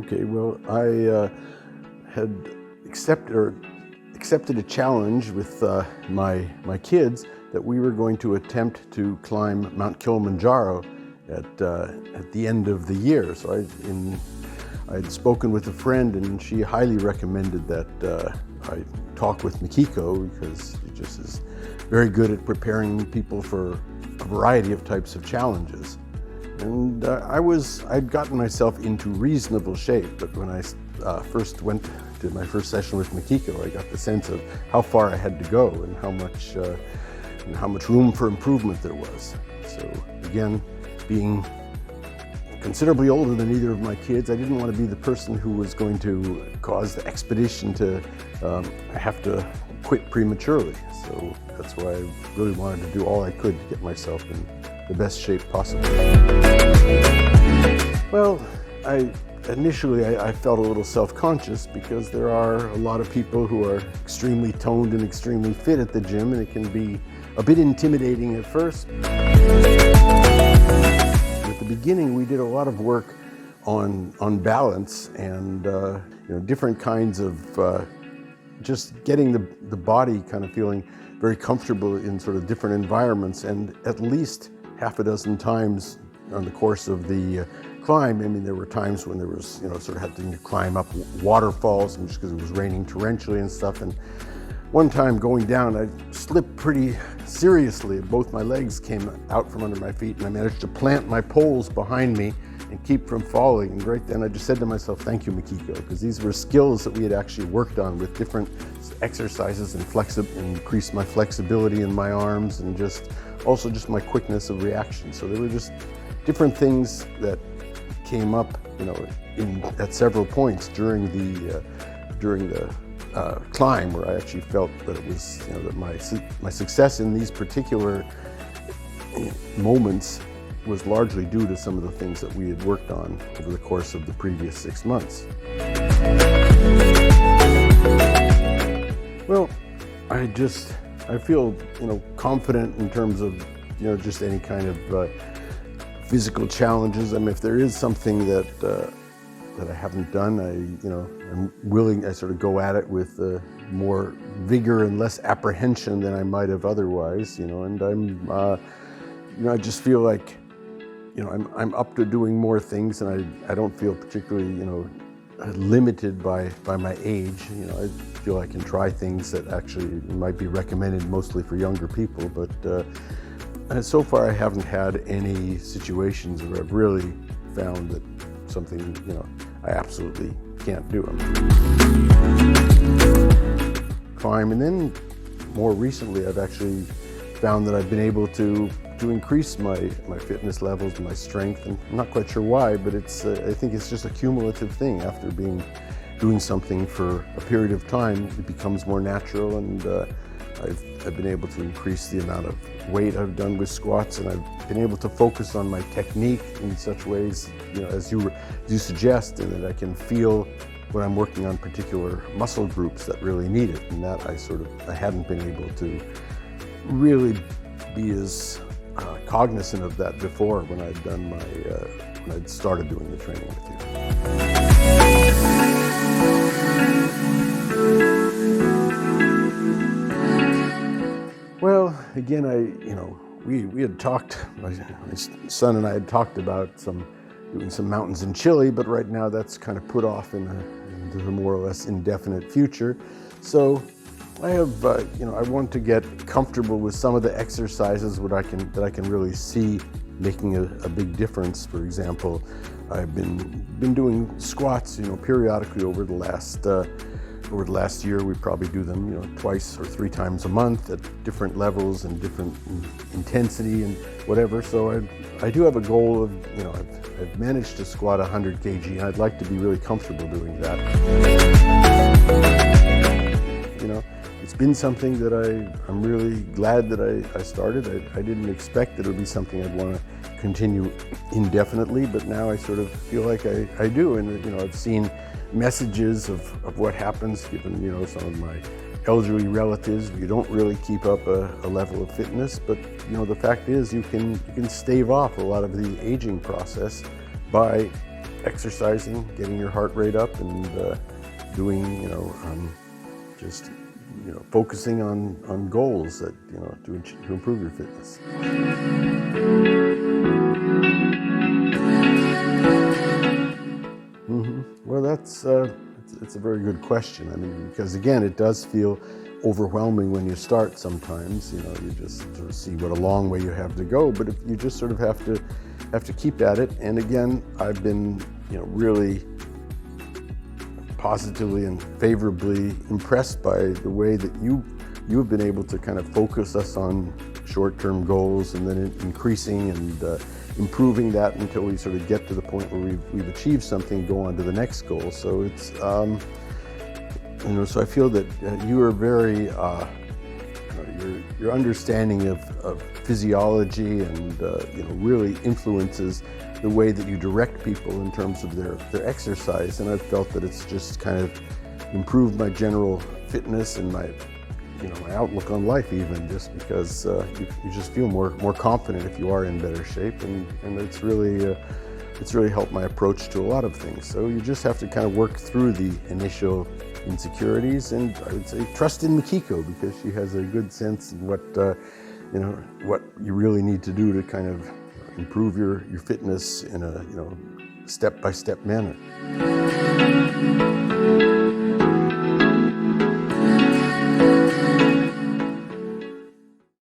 Okay, well, I had accepted a challenge with my kids that we were going to attempt to climb Mount Kilimanjaro at the end of the year. So I had spoken with a friend, and she highly recommended that I talk with Mikiko, because she just is very good at preparing people for a variety of types of challenges. And I'd gotten myself into reasonable shape, but when I first went to my first session with Mikiko, I got the sense of how far I had to go and how much room for improvement there was. So again, being considerably older than either of my kids, I didn't want to be the person who was going to cause the expedition to have to quit prematurely. So that's why I really wanted to do all I could to get myself in the best shape possible. Well, initially I felt a little self-conscious, because there are a lot of people who are extremely toned and extremely fit at the gym, and it can be a bit intimidating at first. At the beginning, we did a lot of work on balance and different kinds of just getting the body kind of feeling very comfortable in sort of different environments. And at least half a dozen times on the course of the climb, I mean, there were times when there was, sort of having to climb up waterfalls, and just because it was raining torrentially and stuff. And one time going down, I slipped pretty seriously. Both my legs came out from under my feet, and I managed to plant my poles behind me and keep from falling. And right then I just said to myself, thank you, Mikiko, because these were skills that we had actually worked on with different exercises and increased my flexibility in my arms, and also just my quickness of reaction. So there were just different things that came up, at several points during the climb, where I actually felt that it was, that my success in these particular moments was largely due to some of the things that we had worked on over the course of the previous 6 months. Well, I feel, confident in terms of, just any kind of physical challenges. I mean, if there is something that I haven't done, I'm willing. I sort of go at it with more vigor and less apprehension than I might have otherwise. And I just feel like, I'm up to doing more things, and I don't feel particularly, limited by my age. I feel I can try things that actually might be recommended mostly for younger people, but so far I haven't had any situations where I've really found that something, I absolutely can't do. Climb, and then more recently I've actually found that I've been able to increase my fitness levels, my strength, and I'm not quite sure why, but I think it's just a cumulative thing. After doing something for a period of time, it becomes more natural, and I've been able to increase the amount of weight I've done with squats, and I've been able to focus on my technique in such ways, as you suggest, and that I can feel when I'm working on particular muscle groups that really need it, and that I hadn't been able to really be as cognizant of that before, when I'd started doing the training with you. Well, again, we had talked, my son and I had talked about doing some mountains in Chile, but right now that's kind of put off into the more or less indefinite future. So I have, I want to get comfortable with some of the exercises that I can really see making a big difference. For example, I've been doing squats, periodically over the last year. We probably do them, twice or 3 times a month at different levels and different intensity and whatever. So I do have a goal of, I've managed to squat 100 kg, and I'd like to be really comfortable doing that. It's been something that I'm really glad that I started. I didn't expect that it would be something I'd want to continue indefinitely, but now I sort of feel like I do. And I've seen messages of what happens given some of my elderly relatives. You don't really keep up a level of fitness, but the fact is you can stave off a lot of the aging process by exercising, getting your heart rate up, and doing, just focusing on goals that to improve your fitness. Well, it's a very good question. I mean, because again, it does feel overwhelming when you start sometimes. You just sort of see what a long way you have to go, but if you just sort of have to keep at it. And again, I've been really positively and favorably impressed by the way that you have been able to kind of focus us on short-term goals and then increasing and improving that until we sort of get to the point where we've achieved something and go on to the next goal. So it's so I feel that you are very your understanding of physiology and really influences the way that you direct people in terms of their exercise, and I've felt that it's just kind of improved my general fitness and my my outlook on life, even just because you just feel more confident if you are in better shape, and it's really helped my approach to a lot of things. So you just have to kind of work through the initial insecurities, and I would say trust in Mikiko, because she has a good sense of what you really need to do to kind of improve your fitness in a step-by-step manner.